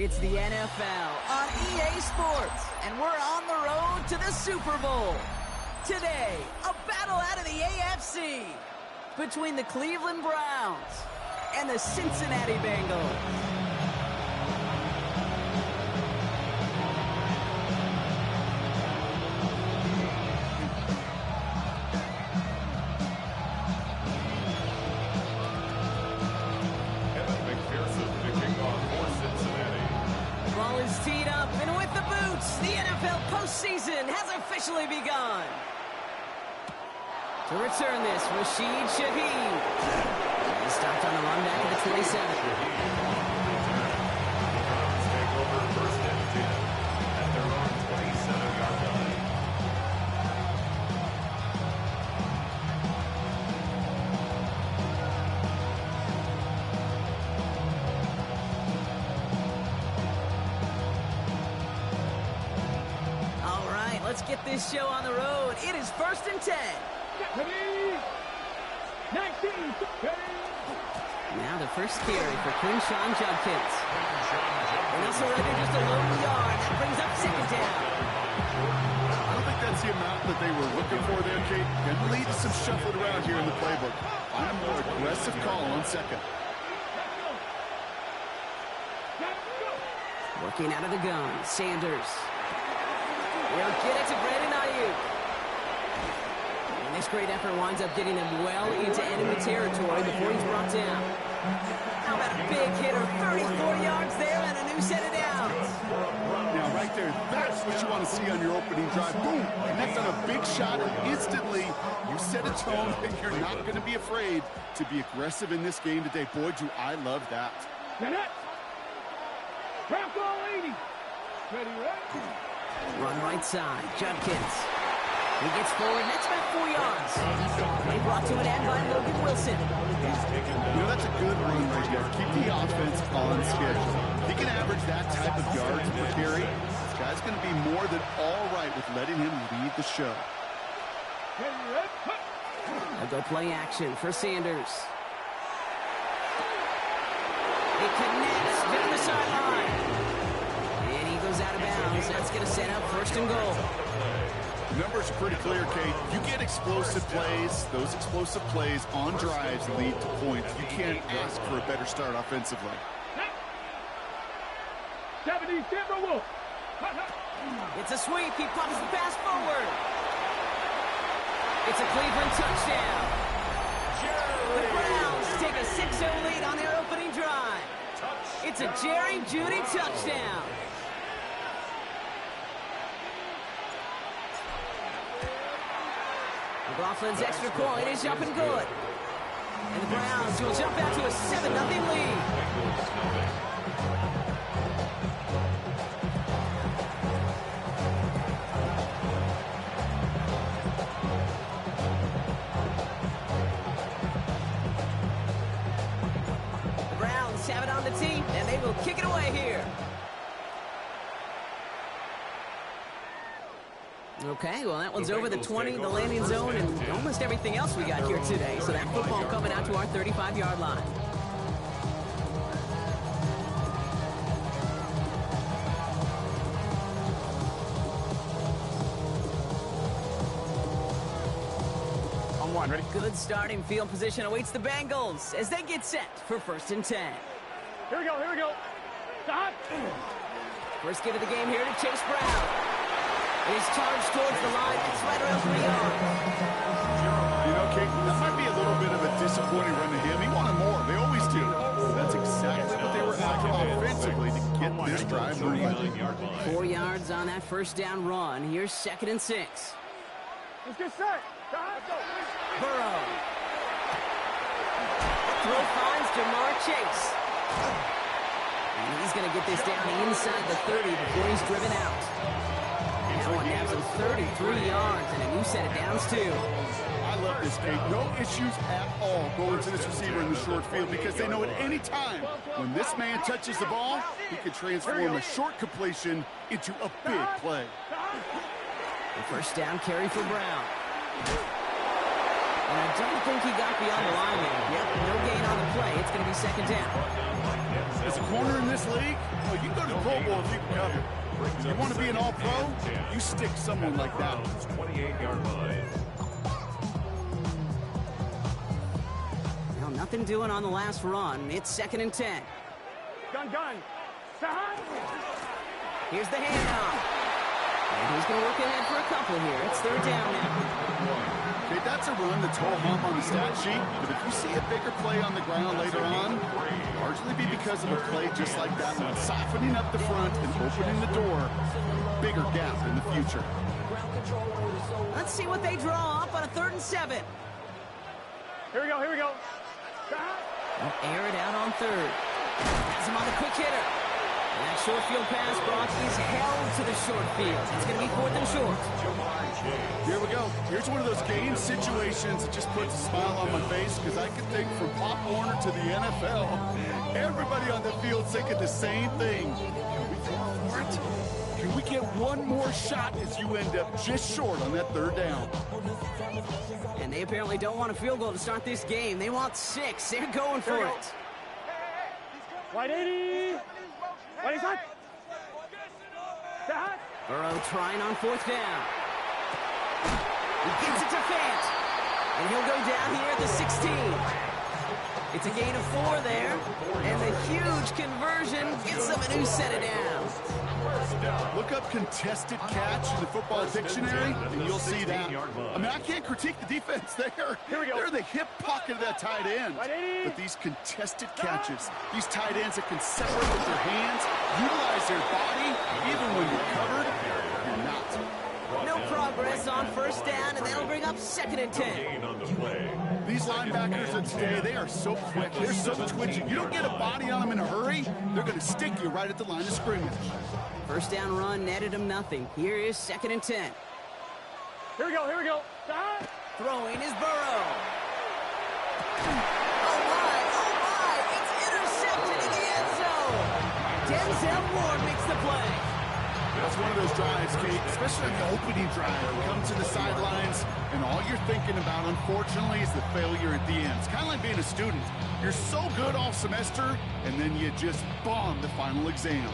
It's the NFL on EA Sports, and we're on the road to the Super Bowl. Today, a battle out of the AFC between the Cleveland Browns and the Cincinnati Bengals. Teed up, and with the boots, the NFL postseason has officially begun. To return this, Rashid Shaheed. He stopped on the run back at the 27. Take over first and 10 at their own 27-yard line. Let's get this show on the road. It is first and 10. Ready? 19. Ready? Now the first carry for Quinshon Judkins. And also right there, just a lone yard. That brings up second down. I don't think that's the amount that they were looking for there, Kate. Gonna lead to some shuffling around here in the playbook. Find a more aggressive call on second. Working out of the gun, Sanders. He'll get it to Brandon Ayuk. And this great effort winds up getting them well into enemy territory before he's brought down. How about a big hitter, 34 yards there and a new set of downs. Now, right there, that's what you want to see on your opening drive. Boom! Connect on a big shot, and instantly you set a tone that you're not going to be afraid to be aggressive in this game today. Boy, do I love that. Bronco 80. Ready, ready? Run right side, Judkins. He gets forward, and that's about 4 yards. They brought to an end by Logan Wilson. You know, that's a good run right there. Keep the offense on schedule. He can average that type of yards per carry. This guy's going to be more than all right with letting him lead the show. A go play action for Sanders. It connects down the sideline. Out of bounds. That's going to set up first and goal. Numbers are pretty clear, Kate. You get explosive plays. Those explosive plays on drives lead to points. You can't ask for a better start offensively. 70 Timberwolves. It's a sweep. He pops the pass forward. It's a Cleveland touchdown. The Browns take a 6-0 lead on their opening drive. It's a Jerry Jeudy touchdown. McLaughlin's extra point is up and good. And the Browns will jump out to a 7-0 lead. The Browns have it on the tee, and they will kick it away here. Okay, well, that one's over the 20, the landing zone, and almost everything else we got here today. So that football coming out to our 35-yard line. On one, ready? Good starting field position awaits the Bengals as they get set for first and 10. Here we go, here we go. Stop. First give of the game here to Chase Brown. He's charged towards the line. It's right around 3 yards. You know, Kate, that might be a little bit of a disappointing run to him. He wanted more. They always do. That's exactly what they were after offensively to get this drive moving. 4 yards on that first down run. Here's second and 6. Let's get set. Burrow. Throw finds Jamar Chase. And he's going to get this down inside the 30 before he's driven out. That one has him 33 yards and a new set of downs, too. I love this, Kate. No issues at all going to this receiver in the short field because they know at any time when this man touches the ball, he can transform a short completion into a big play. The first down carry for Brown. And I don't think he got beyond the line there. Yep, no gain on the play. It's going to be second down. As a corner in this league, well, you can go to the Pro Bowl if you can cover. You want to be an all-pro? You stick someone like that. 28-yard line. Well, nothing doing on the last run. It's 2nd and 10. Gun. Side. Here's the handoff. And he's going to work ahead for a couple here. It's 3rd down now. Okay, that's a run that's whole hump on the stat sheet, but if you see a bigger play on the ground later on, largely be because of a play just like that one, softening up the front and opening the door, bigger gap in the future. Let's see what they draw up on a 3rd and 7. Here we go. They'll air it out on 3rd. Has him on the quick hitter. And that short field pass, Brock, is held to the short field. It's going to be 4th and short. Here we go. Here's one of those game situations that just puts a smile on my face because I can think from Pop Warner to the NFL, everybody on the field thinking the same thing. Can we throw for it? Can we get one more shot as you end up just short on that 3rd down? And they apparently don't want a field goal to start this game. They want 6. They're going for it. Wide 80. Wide hot. Burrow trying on 4th down. He gives it to Fant. And he'll go down here at the 16. It's a gain of 4 there. And the huge conversion gets them a new set of downs. Look up contested catch in the football dictionary, and you'll see that. I mean, I can't critique the defense there. They're in the hip pocket of that tight end. But these contested catches, these tight ends that can separate with their hands, utilize their body, even when you're covered, you're not. No progress on 1st down, and that'll bring up 2nd and 10. These linebackers of today, they are so quick. They're so twitchy. You don't get a body on them in a hurry, they're going to stick you right at the line of scrimmage. 1st down run netted him nothing. Here is 2nd and 10. Here we go. Throwing is Burrow. Oh my, it's intercepted in the end zone. Denzel Ward makes the play. That's one of those drives, Kate, especially on the opening drive. You come to the sidelines, and all you're thinking about, unfortunately, is the failure at the end. It's kind of like being a student. You're so good all semester, and then you just bomb the final exam.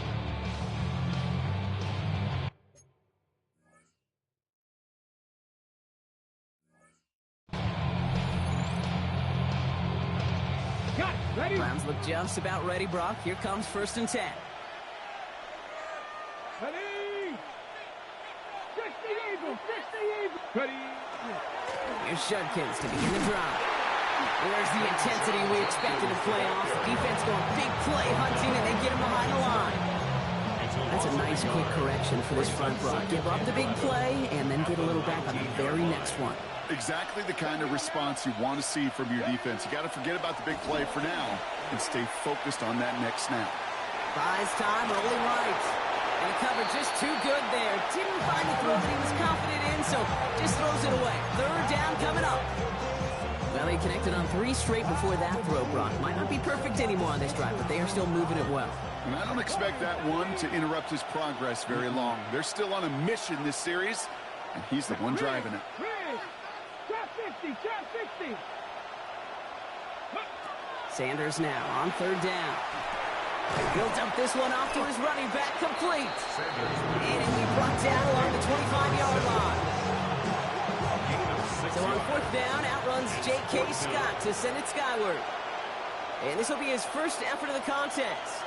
Ready? Browns look just about ready, Brock. Here comes 1st and 10. Ready. 60 Ready. Here's Judkins to begin the drive. Where's the intensity we expected in playoffs? Defense going big play hunting, and they get him behind the line. That's a nice quick correction for this front, Brock. Give up the big play, and then get a little back on the very next one. Exactly the kind of response you want to see from your defense. You got to forget about the big play for now and stay focused on that next snap. Buys time, rolling right. And the cover just too good there. Didn't find the throw that he was confident in, so just throws it away. 3rd down coming up. Well, he connected on 3 straight before that throw, Brock. Might not be perfect anymore on this drive, but they are still moving it well. And I don't expect that one to interrupt his progress very long. They're still on a mission this series, and he's the one driving it. Trap 60. Sanders now on 3rd down. He'll dump this one off to his running back, complete. And he'll be brought down along the 25-yard line. So on 4th down, outruns J.K. Scott to send it skyward. And this will be his first effort of the contest.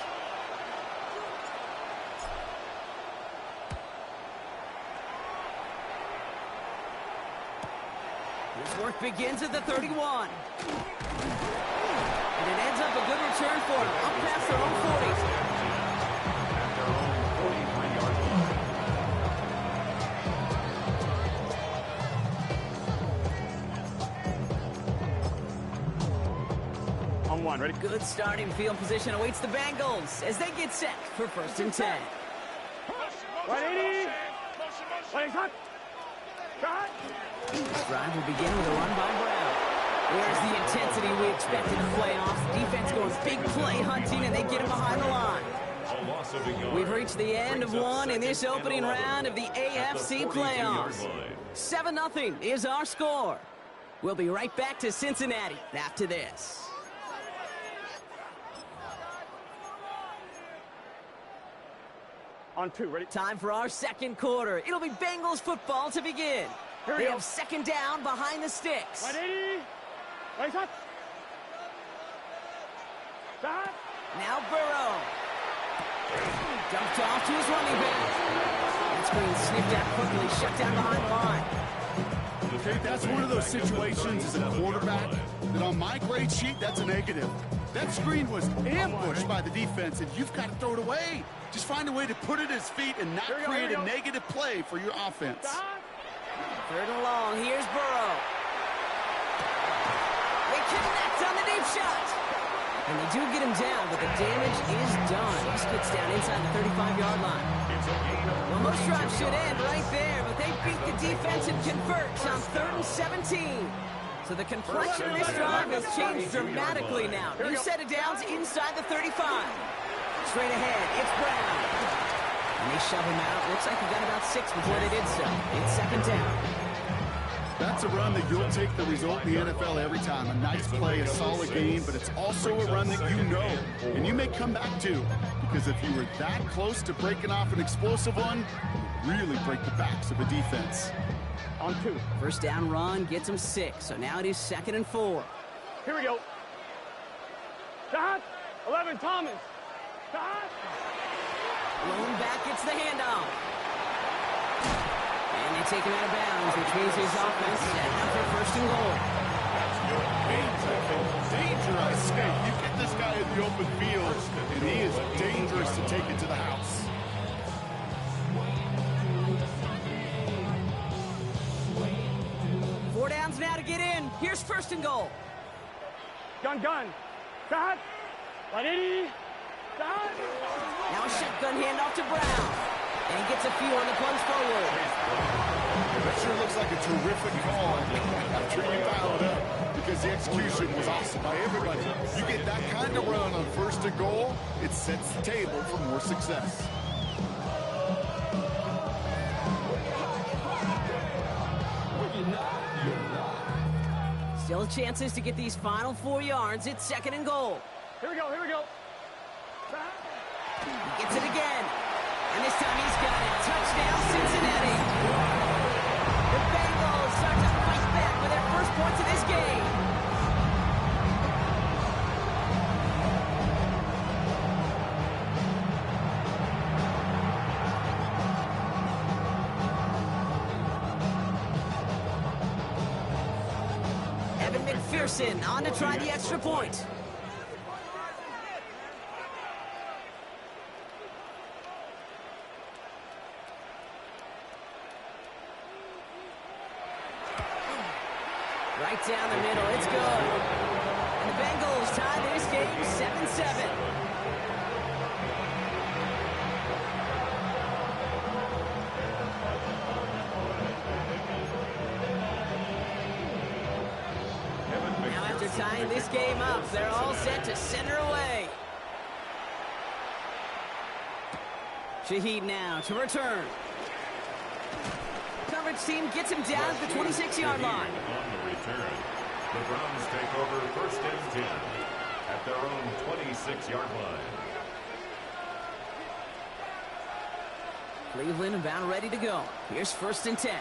His work begins at the 31. And it ends up a good return for him, up past their own 40. On 1, ready? Good starting field position awaits the Bengals as they get set for 1st and 10. 180. Wait, hot. This drive will begin with a run by Brown. There's the intensity we expected in the playoffs. Defense going big play hunting, and they get him behind the line. We've reached the end of one in this opening round of the AFC playoffs. 7-0 is our score. We'll be right back to Cincinnati after this. On two, ready? Time for our second quarter. It'll be Bengals football to begin. Here we They go. have second down behind the sticks. 180. Right shot. Shot. Now Burrow. Dumped off to his running back. That screen sniffed out quickly, shut down behind the line. Okay, that's one of those situations as a quarterback that on my grade sheet, that's a negative. That screen was ambushed by the defense, and you've got to throw it away. Just find a way to put it at his feet and not create a negative play for your offense. Third and long, here's Burrow. They connect on the deep shot. And they do get him down, but the damage is done. He gets down inside the 35-yard line. Well, most drives should end right there, but they beat the defense and converts on 3rd and 17. So the complexion of this drive has changed dramatically now. New set of downs inside the 35. Straight ahead, it's Brown. And they shove him out. Looks like he got about 6 before they did so. It's second down. That's a run that you'll take the result in the NFL every time. A nice play, a solid game, but it's also a run that you know, and you may come back to, because if you were that close to breaking off an explosive one, you really break the backs of a defense. On two. First down run gets him 6, so now it is 2nd and 4. Here we go. Shot. 11, Thomas. Shot. Lone back gets the handoff. And they take him out of bounds, which means his offense is out for 1st and goal. Danger escape. You get this guy in the open field, and he is dangerous to take it to the house. Four downs now to get in. Here's 1st and goal. Gun. Shot. 180. Shot. Now a shotgun handoff to Brown. And he gets a few on the plunge forward. That sure looks like a terrific call after you dial it up, because the execution was awesome by everybody. You get that kind of run on 1st and goal, it sets the table for more success. Still chances to get these final 4 yards. It's 2nd and goal. Here we go. Shot. He gets it again. And this time he's got it. Touchdown, Cincinnati. The Bengals start to fight back with their first points of this game. Evan McPherson on to try the extra point. Right down the middle, it's good. And the Bengals tie this game 7-7. Now after tying this game up, they're all set to center away. Shaheed now to return. Coverage team gets him down at the 26-yard line. On the return, the Browns take over 1st and 10 at their own 26-yard line. Cleveland about ready to go. Here's 1st and 10.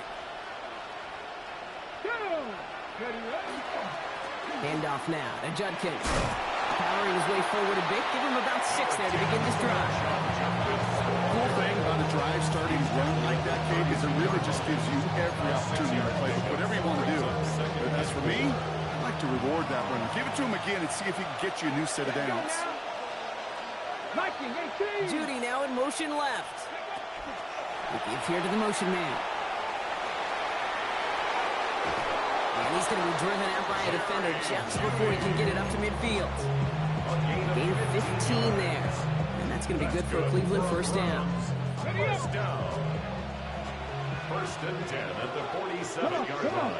Handoff now to Judkins. Powering his way forward a bit. Give him about 6 there to begin this drive. Cool thing about a drive starting run like that, Kate, is it really just gives you every opportunity to play whatever you want to do. But as for me, I like to reward that runner. Give it to him again and see if he can get you a new set of downs. Judy now in motion left. He gives here to the motion man. And he's going to be driven out by a defender just before he can get it up to midfield. Gain 15 there. And that's going to be good for a Cleveland 1st down. 1st down. 1st and 10 at the 47-yard line.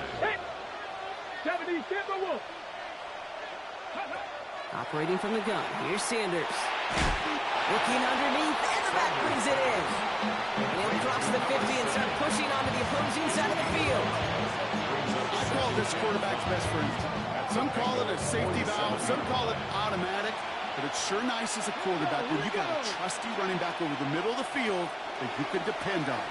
70, Operating from the gun. Here's Sanders. Looking underneath, and the back brings it in. And he'll cross the 50 and start pushing onto the opposing side of the field. I call this quarterback's best friend. Some call it a safety valve, some call it automatic. but it's sure nice as a quarterback when you got a trusty running back over the middle of the field that you can depend on.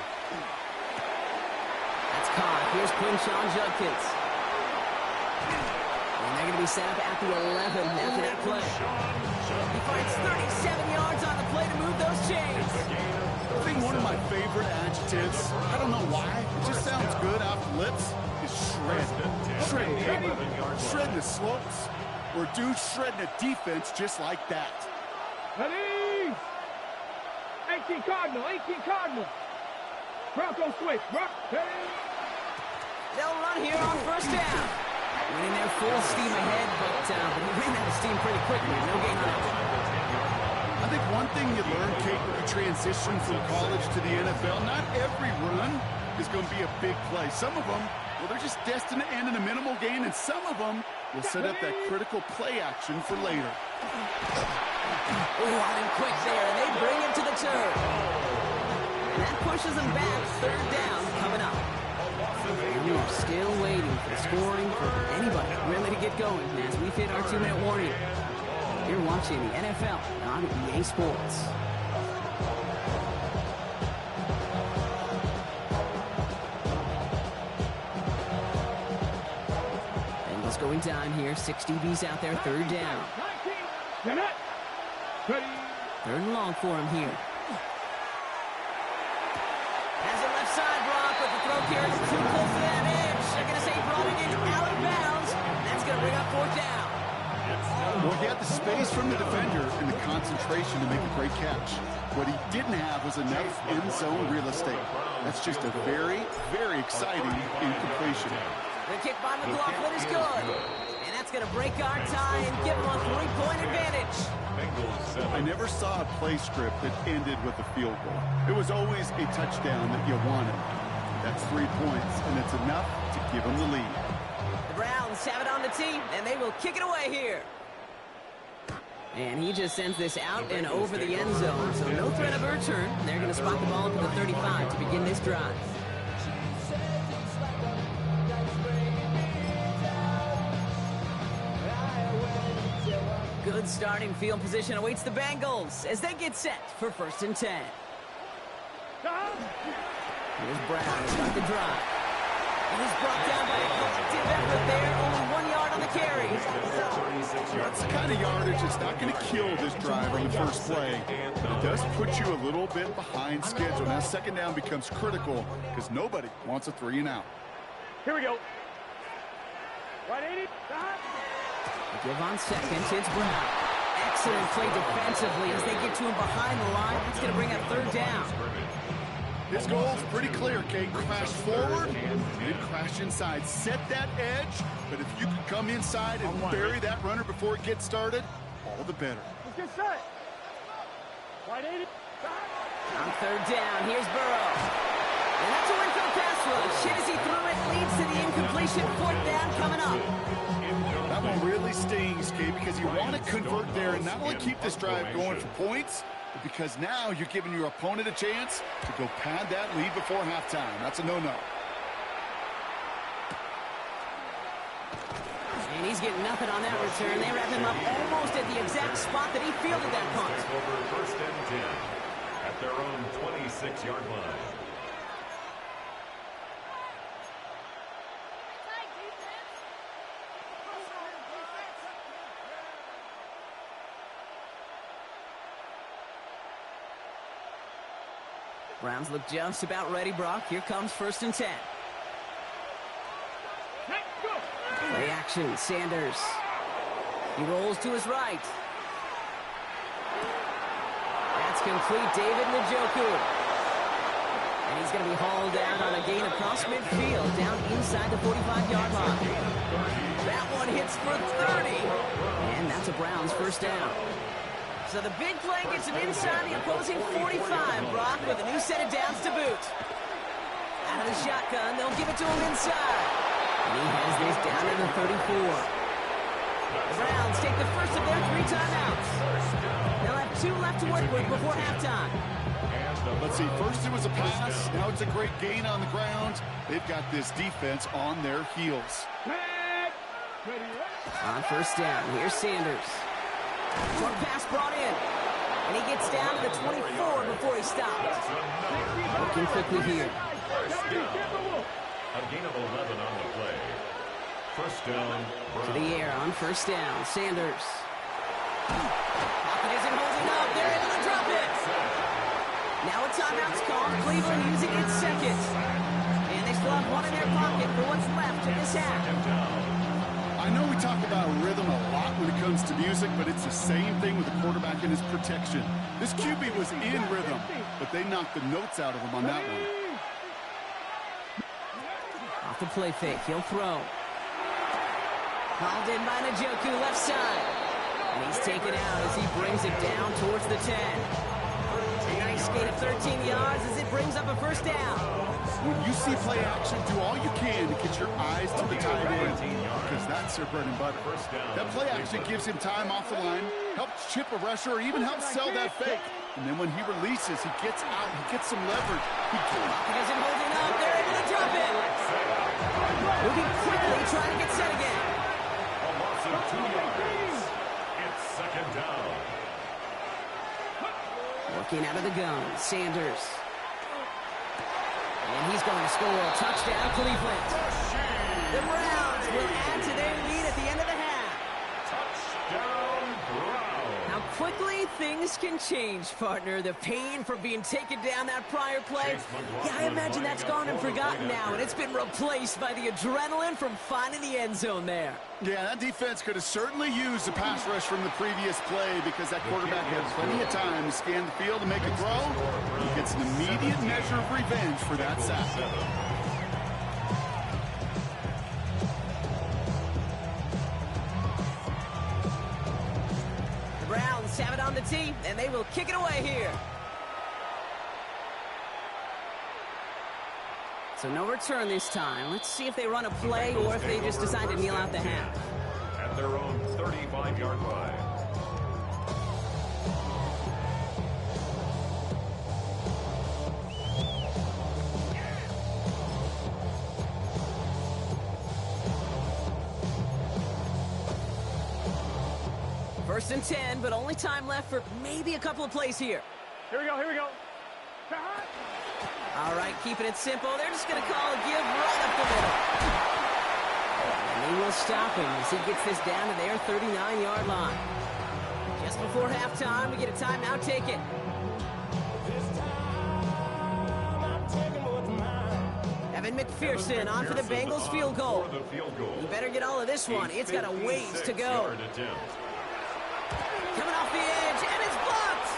That's caught. Here's Quinshon Judkins. And they're going to be set up at the 11 after that play. He finds 37 yards on the play to move those chains. I think one of my favorite adjectives, I don't know why, it just sounds good off the lips, is shred. Shredding the slopes. Or dude shredding a defense just like that. Ready? 18 Cardinal, 18 Cardinal. Bronco switch, They'll run here on first down. Running there full steam ahead, but he ran out of steam pretty quickly. No gain on it. I think one thing you learn, Kate, when you transition from college to the NFL, not every run is going to be a big play. Some of them, well, they're just destined to end in a minimal gain, and some of them will set up that critical play action for later. Oh, on him quick there, and they bring him to the turf. And that pushes them back. Third down coming up. And we are still waiting for scoring for anybody really to get going as we hit our 2-minute warning. You're watching the NFL on EA Sports. Bengals going down here. 6 DBs out there. Third down. Third and long for him here. Has a left side block, but the throw carries him too close to that edge. They're going to say brought it in out of bounds. That's going to bring up fourth down. Well, he had the space from the defender and the concentration to make a great catch. What he didn't have was enough end zone real estate. That's just a very, very exciting incompletion. The kick by McLaughlin is good. And that's going to break our tie and give him a 3-point advantage. I never saw a play script that ended with a field goal. It was always a touchdown that you wanted. That's 3 points, and it's enough to give them the lead. The Browns have it on the tee, and they will kick it away here. And he just sends this out and over the end zone, so no threat of a return. They're going to spot the ball to the 35 to begin this drive. Good starting field position awaits the Bengals as they get set for 1st and 10. Here's Brown, he's got the drive. And he's brought down by a collective effort there, only 1 yard on the carry. That's the kind of yardage that's not going to kill this drive on the first play, but it does put you a little bit behind schedule. Now, second down becomes critical because nobody wants a 3 and out. Here we go. Right, 80. Give on second, it's Brown. Excellent play defensively as they get to him behind the line. That's going to bring up third down. His goal is pretty clear, Kate. Crash forward, then crash inside. Set that edge, but if you can come inside and bury that runner before it gets started, all the better. Let's get set. Right, 80. On third down, here's Burrow. And that's a Winfield pass rush. Hit as he threw it, leads to the incompletion. Fourth down coming up. That one really stings, Kate, because you want to convert there and not only keep this drive going for points, but because now you're giving your opponent a chance to go pad that lead before halftime. That's a no-no. And he's getting nothing on that return. They wrap him up almost at the exact spot that he fielded that punt. Over 1st and 10 at their own 26-yard line. Browns look just about ready, Brock. Here comes 1st and 10. Play action, Sanders. He rolls to his right. That's complete, David Njoku. And he's going to be hauled down on a gain across midfield, down inside the 45-yard line. That one hits for 30. And that's a Browns first down. So the big play gets him inside the opposing 45, Brock, with a new set of downs to boot. Out of the shotgun, they'll give it to him inside. And he has this down to the 34. The Browns take the first of their 3 timeouts. They'll have 2 left to work with before halftime. Let's see, first it was a pass, now it's a great gain on the ground. They've got this defense on their heels. On first down, here's Sanders. Short pass brought in. And he gets down to the 24 before he stopped. Looking quickly here. A gain of 11 on the play. First down. To the air on first down. Sanders. Pocket isn't holding up. They're able to drop it. Now a timeout's called. Cleveland using its second. And they still have one in their pocket for what's left of this half. I know we talk about rhythm a lot when it comes to music, but it's the same thing with the quarterback and his protection. This QB was in rhythm, but they knocked the notes out of him on that one. Off the play fake, he'll throw. Called in by Njoku, left side. And he's taken out as he brings it down towards the 10. A nice gain of 13 yards as it brings up a first down. When you see play action, do all you can to get your eyes to the tight end, because that's their bread and butter. That play action gives him time off the line, helps chip a rusher, or even helps sell that fake. And then when he releases, he gets out, he gets some leverage. He isn't holding up. They're able to drop it. Moving quickly, trying to get set again. A loss of 2 yards. It's second down. Working out of the gun, Sanders. And he's going to score. Touchdown, Cleveland. The Browns will add to their lead at the end of the half. Touchdown, Browns. How quickly things can change, partner. The pain from being taken down that prior play. Yeah, I imagine that's gone and forgotten now, and it's been replaced by the adrenaline from finding the end zone there. Yeah, that defense could have certainly used the pass rush from the previous play, because that quarterback had plenty of time to scan the field and make a throw. He gets an immediate measure of revenge for that sack. The Browns have it on the tee, and they will kick it away here. So no return this time. Let's see if they run a play or if they just decide to kneel out the half. At their own 35-yard line. First and 10, but only time left for maybe a couple of plays here. Here we go, here we go. All right, keeping it simple. They're just going to call a give right up the middle. And they will stop him as he gets this down to their 39-yard line. Just before halftime, we get a timeout taken. Evan McPherson on for the Bengals field goal. You better get all of this one. It's got a ways to go. Coming off the edge, and it's blocked!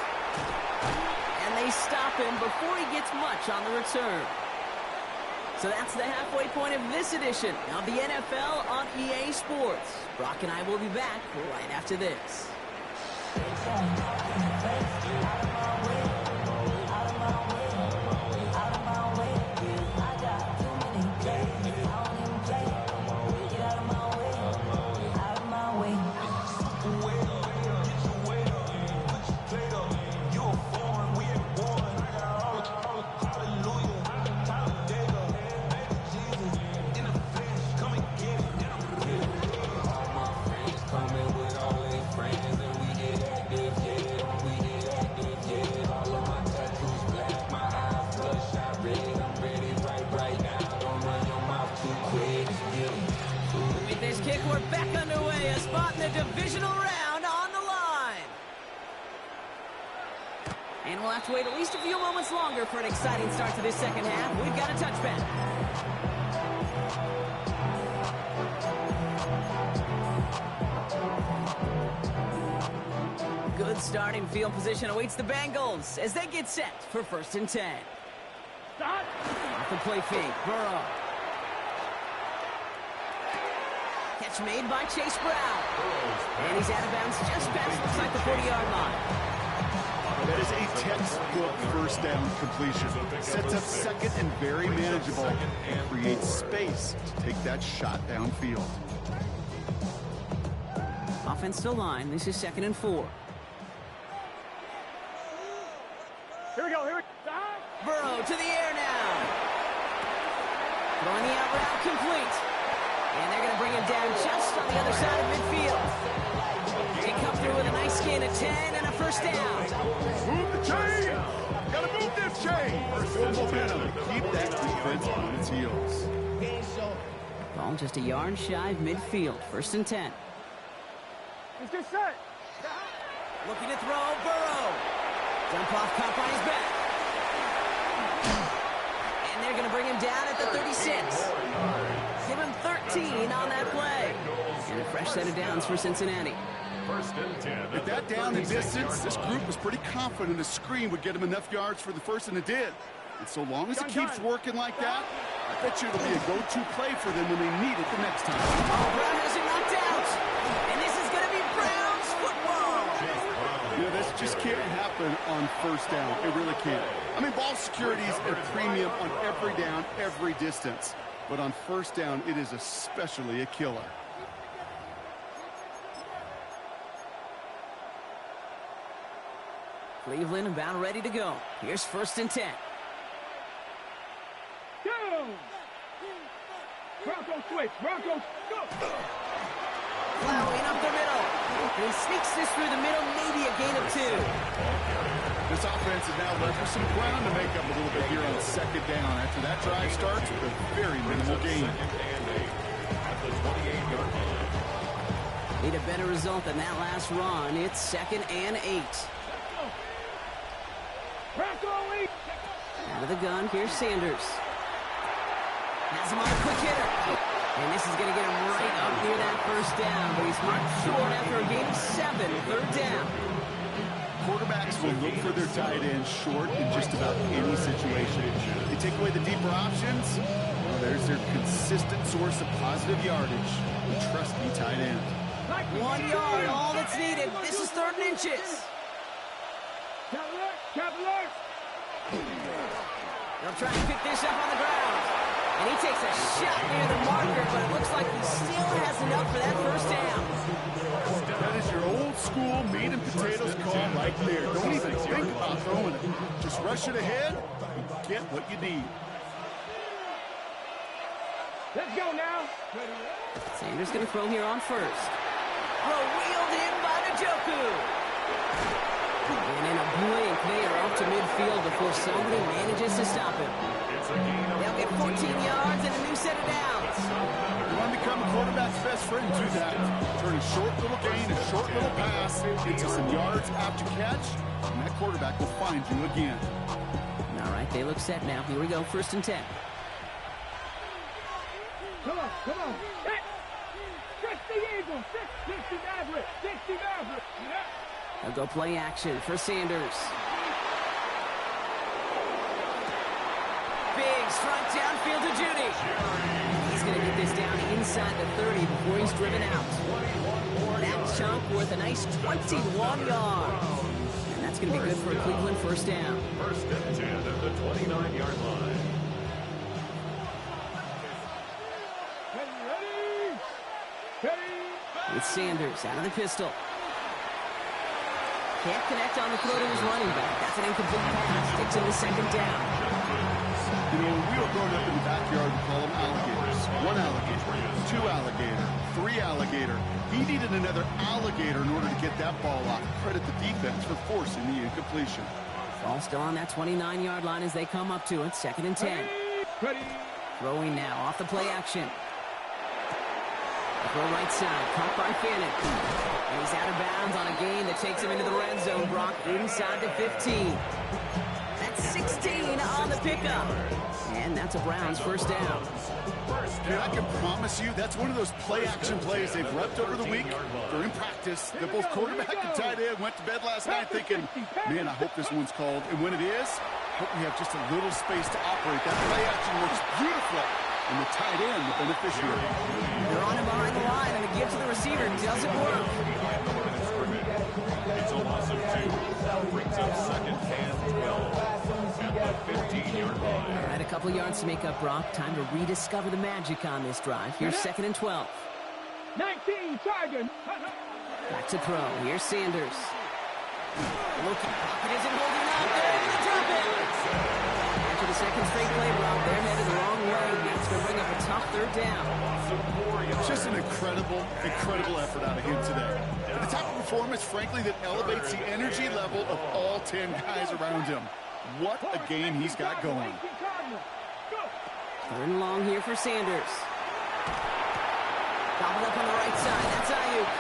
And they stop him before he gets much on the return. So that's the halfway point of this edition of the NFL on EA Sports. Brock and I will be back right after this. We're back underway. A spot in the divisional round on the line. And we'll have to wait at least a few moments longer for an exciting start to this second half. We've got a touchback. Good starting field position awaits the Bengals as they get set for first and 10. Off the play fake, Burrow. Catch made by Chase Brown. And he's out of bounds just past, looks like the 40-yard line. That is a textbook first down completion. Sets up second and very manageable, and creates space to take that shot downfield. Offensive line, this is 2nd and 4. Here we go, here we go. Burrow to the air now. Throwing the out route complete. And they're going to bring him down just on the other side of midfield. They come through with a nice gain to 10 and a first down. Move the chain. Gotta move this chain. Full momentum. Keep that defense on its heels. Ball just a yard shy of midfield. 1st and 10. Let's get set. Looking to throw, Burrow. Jump off, caught by his back. And they're going to bring him down at the 36. Give him 13 on that play. And a fresh set of downs for Cincinnati. 1st and 10. With that down and distance, this group was pretty confident a screen would get him enough yards for the first, and it did. And so long as it keeps working like that, I bet you it'll be a go-to play for them when they need it the next time. Oh, Brown has it knocked out. And this is going to be Browns football. You know, this just can't happen on 1st down. It really can't. I mean, ball security is a premium on every down, every distance. But on 1st down, it is especially a killer. Cleveland about ready to go. Here's 1st and 10. Go! Broncos switch. Broncos go! Plowing up the middle. And he sneaks this through the middle, maybe a gain of 2. This offense is now left with some ground to make up a little bit here on 2nd down after that drive starts with a very minimal gain. Need a better result than that last run. It's 2nd and 8. Out of the gun, here's Sanders. Has him on a quick hitter. And this is going to get him right up near that 1st down. But he's marked short after a gain of 7. 3rd down. Quarterbacks will look for their tight end short in just about any situation. They take away the deeper options. Well, there's their consistent source of positive yardage. Trust me, tight end. 1 yard, all that's needed. This is 3rd and inches. Cavalier! They'll try to pick this up on the ground. And he takes a shot near the marker, but it looks like he still has enough for that 1st down. That is your old school meat and potatoes call right there. Don't even think about throwing it. Just rush it ahead and get what you need. Let's go now. Sanders going to throw here on 1st. Throw wheeled in by Njoku. And in a blink, they are off to midfield before somebody manages to stop him. They'll get 14 yards and a new set of downs. You want to become a quarterback's best friend, do that. Turn a short little gain, a short little pass into some yards after catch, and that quarterback will find you again. All right, they look set now. Here we go, 1st and 10. Come on. Hey! Stretch the eagle. 60 average. Yeah. They'll go play action for Sanders. Big strike downfield to Judy. He's going to get this down inside the 30 before he's driven out. That chunk worth a nice 21 yards. And that's going to be good for a Cleveland 1st down. 1st and 10 at the 29-yard line. Ready? With Sanders out of the pistol. Can't connect on the throw to his running back. That's an incomplete pass. Gets him to 2nd down. You know, when we were growing up in the backyard, we call them alligators. 1 alligator, 2 alligator, 3 alligator. He needed another alligator in order to get that ball off. Credit the defense for forcing the incompletion. Ball still on that 29-yard line as they come up to it. 2nd and 10. Ready? Throwing now off the play action. Throw right side, caught by Fannin. And he's out of bounds on a gain that takes him into the red zone. Brock inside the 15. That's 16 on the pickup. And that's a Browns 1st down. Dude, I can promise you that's one of those play-action plays they've repped over the week. They're in practice. They're both quarterback and tight end went to bed last night thinking, man, I hope this one's called. And when it is, I hope we have just a little space to operate. That play-action looks beautiful. And the tight end, the beneficiary. They're on him behind the line, and the give to the receiver doesn't work. It's a loss of 2. Brings up 2nd and 12 at the 15-yard line. All right, a couple yards to make up, Brock. Time to rediscover the magic on this drive. Here's 2nd and 12. 19, Tiger. Back to throw. Here's Sanders. Looking, pocket isn't holding up. They're able to drop it. After the second straight play, Rob, they're headed the wrong way. It's going to bring up a tough third down. Just an incredible effort out of him today. And the type of performance, frankly, that elevates the energy level of all 10 guys around him. What a game he's got going. Third and long here for Sanders. Gobbled up on the right side. That's Ayuk.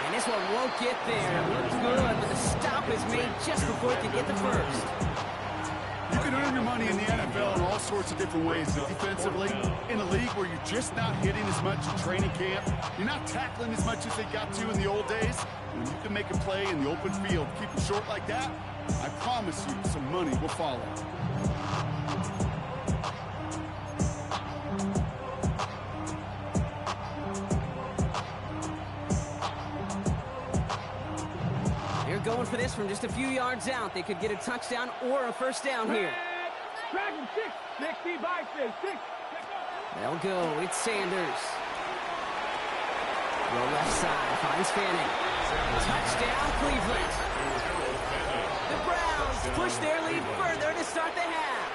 And this one won't get there. It looks good, but the stop is made just before it can get the first. You can earn your money in the NFL in all sorts of different ways, but defensively, in a league where you're just not hitting as much in training camp, you're not tackling as much as they got to in the old days, when you can make a play in the open field, keep it short like that, I promise you some money will follow. Going for this from just a few yards out. They could get a touchdown or a first down here. Dragon 60 by 6. They'll go. It's Sanders. The left side finds Fanning. Touchdown, Cleveland. The Browns push their lead further to start the half.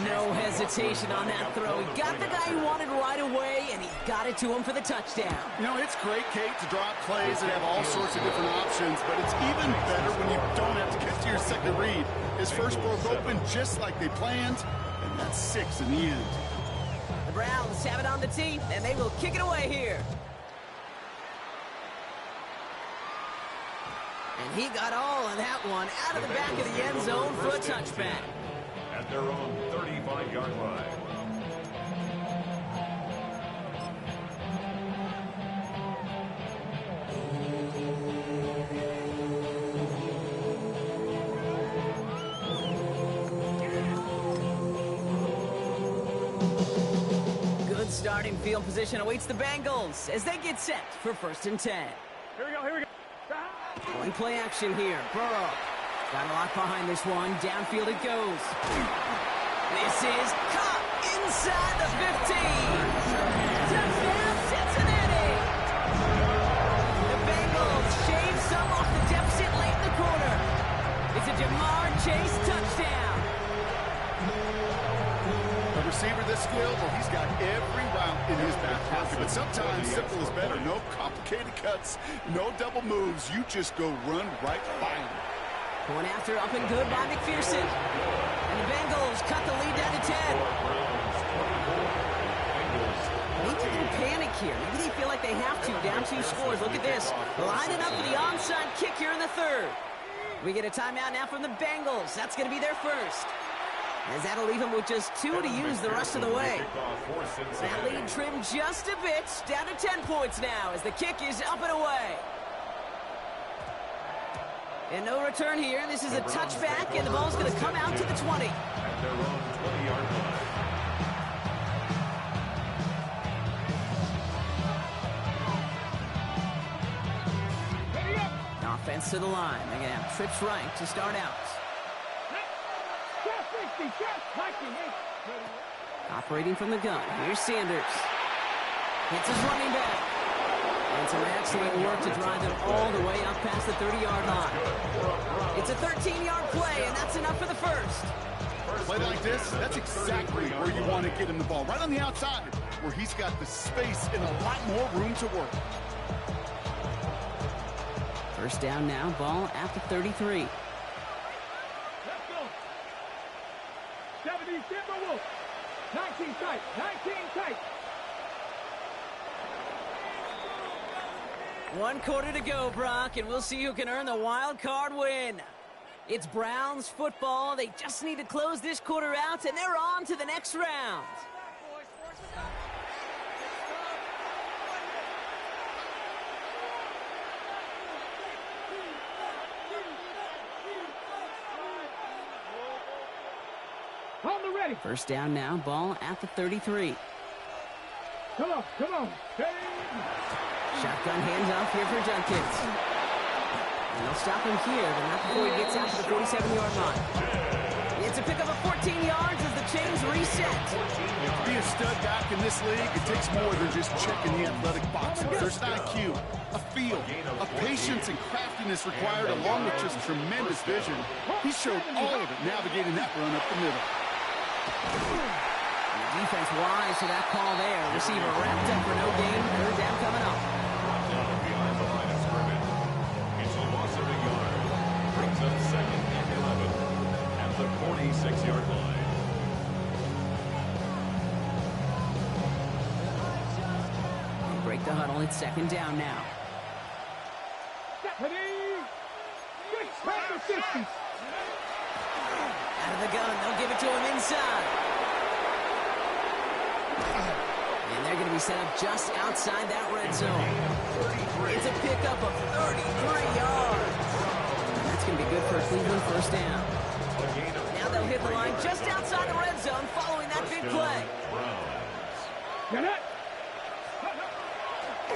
No hesitation on that throw. He got the guy he wanted right away, and he got it to him for the touchdown. You know, it's great, Kate, to drop plays and have all sorts of different options, but it's even better when you don't have to get to your second read. His first broke open just like they planned, and that's 6 in the end. The Browns have it on the tee, and they will kick it away here. And he got all of that one out of the back of the end zone for a touchback. At their own 35-yard line. Good starting field position awaits the Bengals as they get set for 1st and 10. Here we go. Going play action here. Burrow. Got a lot behind this one. Downfield it goes. This is caught inside the 15. Touchdown, Cincinnati. The Bengals shave some off the deficit late in the quarter. It's a Jamar Chase touchdown. A receiver this skilled, well, he's got every route in his back pocket. But sometimes simple is better. No complicated cuts, no double moves. You just go run right by him. Going after up and good by McPherson. And the Bengals cut the lead down to 10. Maybe a little panic here. Maybe they feel like they have to. Down 2 scores. Look at this. Lining up for the onside kick here in the 3rd. We get a timeout now from the Bengals. That's going to be their first. As that'll leave them with just 2 to use the rest of the way. That lead trimmed just a bit. Down to 10 points now as the kick is up and away. And no return here. This is a touchback, and the ball's going to come out to the 20. At their own 20-yard line. Offense to the line. They're going to have trips right to start out. Operating from the gun. Here's Sanders. Hits his running back. And some excellent work to drive them all the way up past the 30-yard line. It's a 13-yard play, and that's enough for the first. Play like this, that's exactly where you want to get him the ball. Right on the outside, where he's got the space and a lot more room to work. First down now, ball at the 33. Let's go. 70 Timberwolves. 19 tight. 19 tight. 1 quarter to go, Brock, and we'll see who can earn the wild card win. It's Browns football. They just need to close this quarter out, and they're on to the next round. On the ready. First down now, ball at the 33. Come on. Hey. Shotgun handoff here for Jenkins. And they'll stop him here, but not before he gets out to the 47-yard line. It's a pickup of 14 yards as the chains reset. To be a stud back in this league, it takes more than just checking the athletic boxes. There's an IQ, a feel, a patience and craftiness required along with just tremendous vision. He showed all of it navigating that run up the middle. And the defense wise to that call there. Receiver wrapped up for no gain. Third down coming up. Down behind the line of scrimmage. It's a loss of a yard. Brings up 2nd and 11 at the 46-yard line. Break the huddle. It's 2nd down now. Out of the gun. They'll give it to him inside. And they're going to be set up just outside that red zone. It's a pickup of 33 yards. That's going to be good for a Cleveland first down. Now they'll hit the line just outside the red zone following that big play.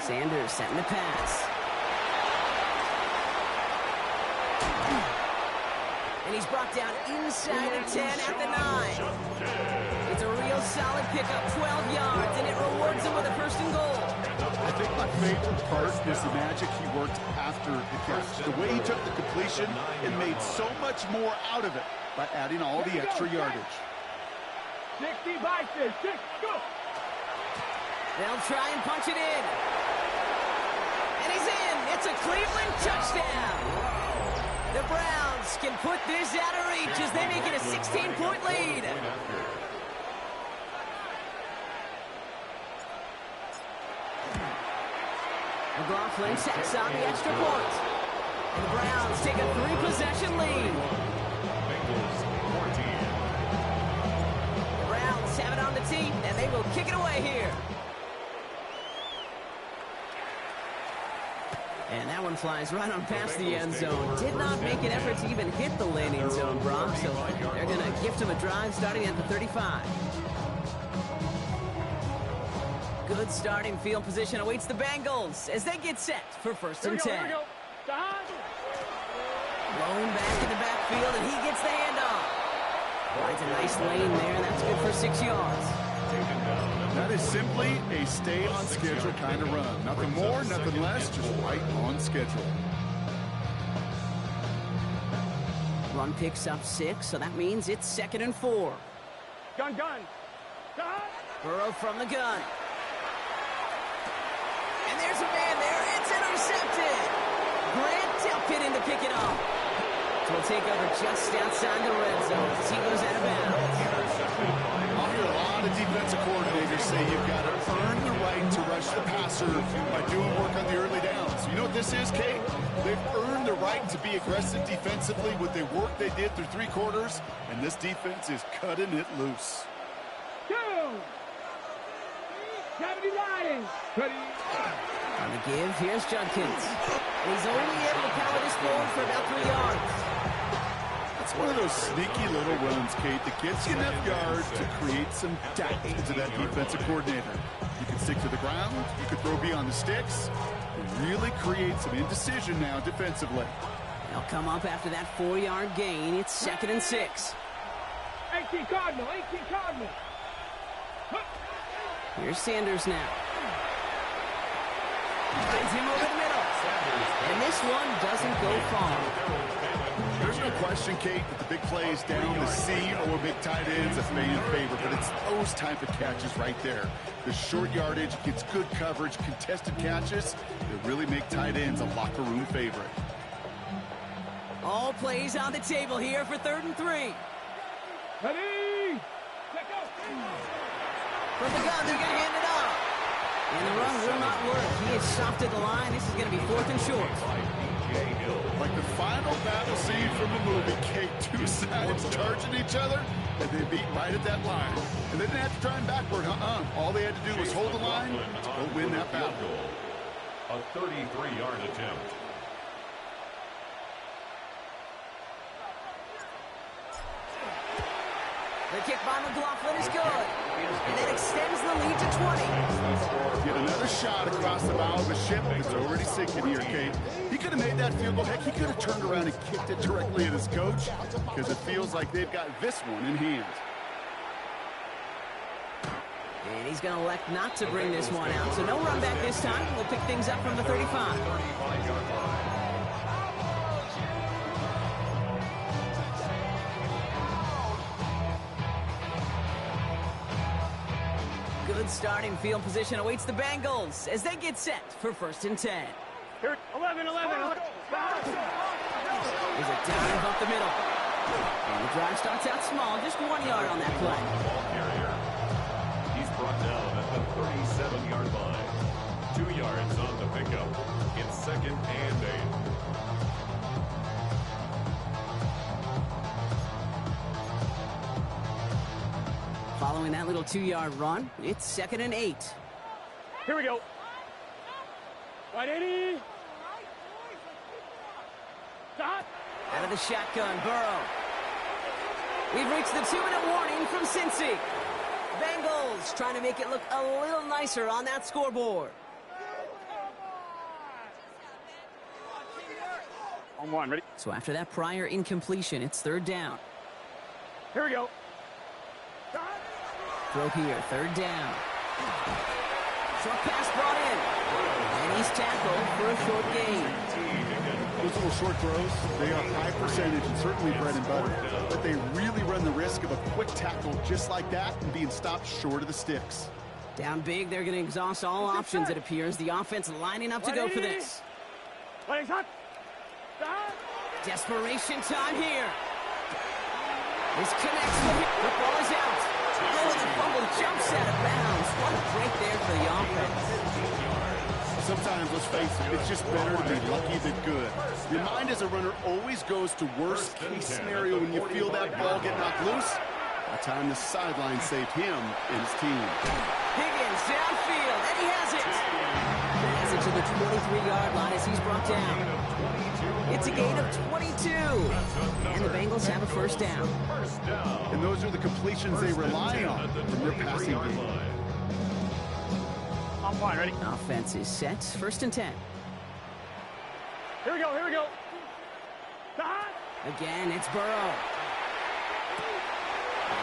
Sanders setting the pass. And he's brought down inside the 10 at the 9. It's a real solid pickup, 12 yards, and it rewards him with a 1st and goal. I think my favorite part is the magic he worked after the catch. The way he took the completion and made so much more out of it by adding all the extra yardage. 60 boxes, 6, go! They'll try and punch it in. And he's in. It's a Cleveland touchdown. The Browns can put this out of reach as they make it a 16-point lead. McLaughlin sets on the extra point. And the Browns take a 3-possession lead. The Browns have it on the tee, and they will kick it away here. And that one flies right on past the end zone. Did not make an effort to even hit the landing zone, Brock. So they're going to gift him a drive starting at the 35. Good starting field position awaits the Bengals as they get set for 1st and 10. Blown back in the backfield, and he gets the handoff. Finds a nice lane there, and that's good for 6 yards. That is simply a stay on schedule kind of run. Nothing more, nothing less, just right on schedule. Run picks up 6, so that means it's 2nd and 4. Gun. Burrow from the gun. And there's a man there. It's intercepted. Grant Delpit in to pick it up. So we'll take over just outside the red zone as he goes out of bounds. I'll hear a lot of defensive coordinators say you've got to earn the right to rush the passer by doing work on the early downs. You know what this is, Kate? They've earned the right to be aggressive defensively with the work they did through 3 quarters, and this defense is cutting it loose. 2. 79. On the give, here's Judkins. And he's only able to power this forward for about 3 yards. It's one of those sneaky little runs, Kate, that gets you enough yards to create some doubt to that defensive coordinator. You can stick to the ground, you can throw beyond the sticks, and really create some indecision now defensively. They'll come up after that 4-yard gain. It's 2nd and 6. 18 Cardinal. Here's Sanders now. Finds him over the middle. And this one doesn't go far. There's no question, Kate, that the big plays down the seam or big tight ends have made in favor, but it's those type of catches right there. The short yardage gets good coverage, contested catches that really make tight ends a locker room favorite. All plays on the table here for 3rd and 3. Ready? From the gun, they're going to hand it off. And the run will not work. He is soft at the line. This is going to be 4th and short. Like the final battle scene from the movie, Kate, 2 sides charging each other, and they beat right at that line. And they didn't have to try and backward, All they had to do was hold the line to go win that battle. A 33-yard attempt. The kick by McLaughlin is good. And that extends the lead to 20. Get another shot across the bow of the ship. It's already sinking here, Kate. He could have made that field goal. Heck, he could have turned around and kicked it directly at his coach because it feels like they've got this one in hand. And he's going to elect not to bring this one out. So no run back this time. We'll pick things up from the 35. 35-yard line. Good starting field position awaits the Bengals as they get set for 1st and 10. Here, 11. There's a dive up the middle. And the drive starts out small, just 1 yard on that play. Ball carrier. He's brought down at the 37-yard line. 2 yards on the pickup. It's 2nd and 8. Following that little 2-yard run, it's 2nd and 8. Here we go. Right, 80. Stop. Out of the shotgun, Burrow. We've reached the 2-minute warning from Cincy. Bengals trying to make it look a little nicer on that scoreboard. On 1, ready? So after that prior incompletion, it's 3rd down. Here we go. Throw here, 3rd down. Short pass brought in. And he's tackled for a short gain. Those little short throws, they are high percentage and certainly bread and butter. But they really run the risk of a quick tackle just like that and being stopped short of the sticks. Down big, they're going to exhaust all options, it appears. The offense lining up to go for this. Desperation time here. This connects. The ball is out. Oh, the fumble jumps out of bounds. What a break there for the offense. Sometimes, let's face it, it's just better to be lucky than good. Your mind as a runner always goes to worst case scenario when you feel that ball get knocked loose. That time the sideline saved him and his team. Higgins downfield, and he has it. He has it to the 23-yard line as he's brought down. It's a gain of 22. And the Bengals have a 1st down. And those are the completions they rely on from their passing game. On 1, ready? Offense is set. 1st and 10. Here we go. Stop. Again, it's Burrow.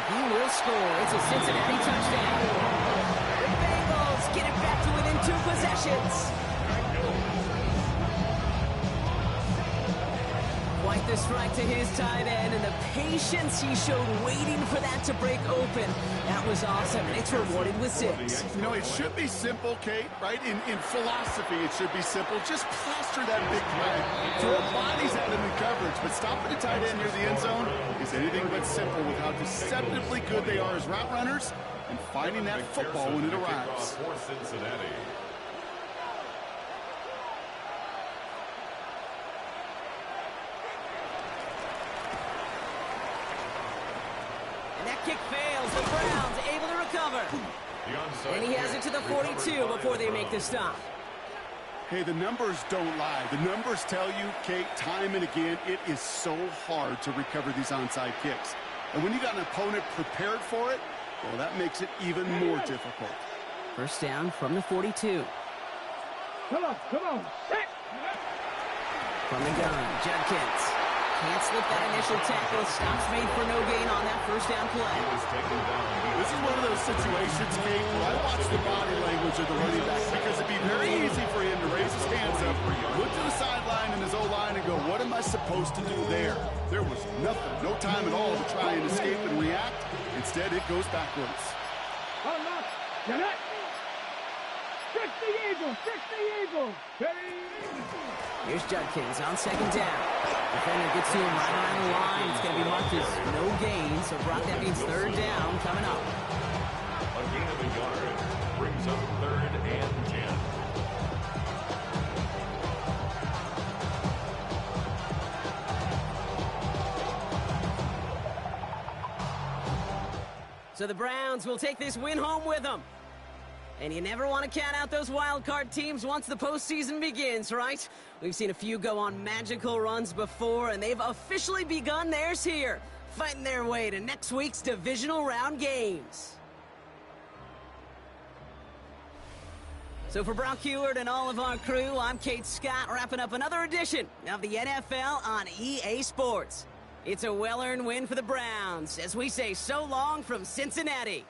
He will score. It's a Cincinnati touchdown. The Bengals get it back to within 2 possessions. Quite the strike to his tight end, and the patience he showed waiting for that to break open. That was awesome, and it's rewarded with 6. You know, it should be simple, Kate, right? In philosophy, it should be simple. Just plaster that big play. Throw bodies at him in coverage, but stopping a tight end near the end zone is anything but simple with how deceptively good they are as route runners and finding that football when it arrives. For Cincinnati. That kick fails. The Browns able to recover. And he has it to the 42 before they make the stop. Hey, the numbers don't lie. The numbers tell you, Kate, time and again, it is so hard to recover these onside kicks. And when you got an opponent prepared for it, well, that makes it even more difficult. 1st down from the 42. Come on. From the gun, Judkins. Can't slip that initial tackle. Stops made for no gain on that 1st down play. This is one of those situations, Kate, where I watch the body language of the running back because it'd be very easy for him to raise his hands up, look to the sideline and his O-line and go, what am I supposed to do there? There was nothing, no time at all to try and escape and react. Instead, it goes backwards. Trick the Eagle. Here's Judkins on 2nd down. Defender gets to him right around the line. It's going to be marked as no gain. So Brock, that means 3rd down coming up. A gain of a yard brings up 3rd and 10. So the Browns will take this win home with them. And you never want to count out those wild card teams once the postseason begins, right? We've seen a few go on magical runs before, and they've officially begun theirs here, fighting their way to next week's divisional round games. So for Brock Heward and all of our crew, I'm Kate Scott, wrapping up another edition of the NFL on EA Sports. It's a well-earned win for the Browns as we say so long from Cincinnati.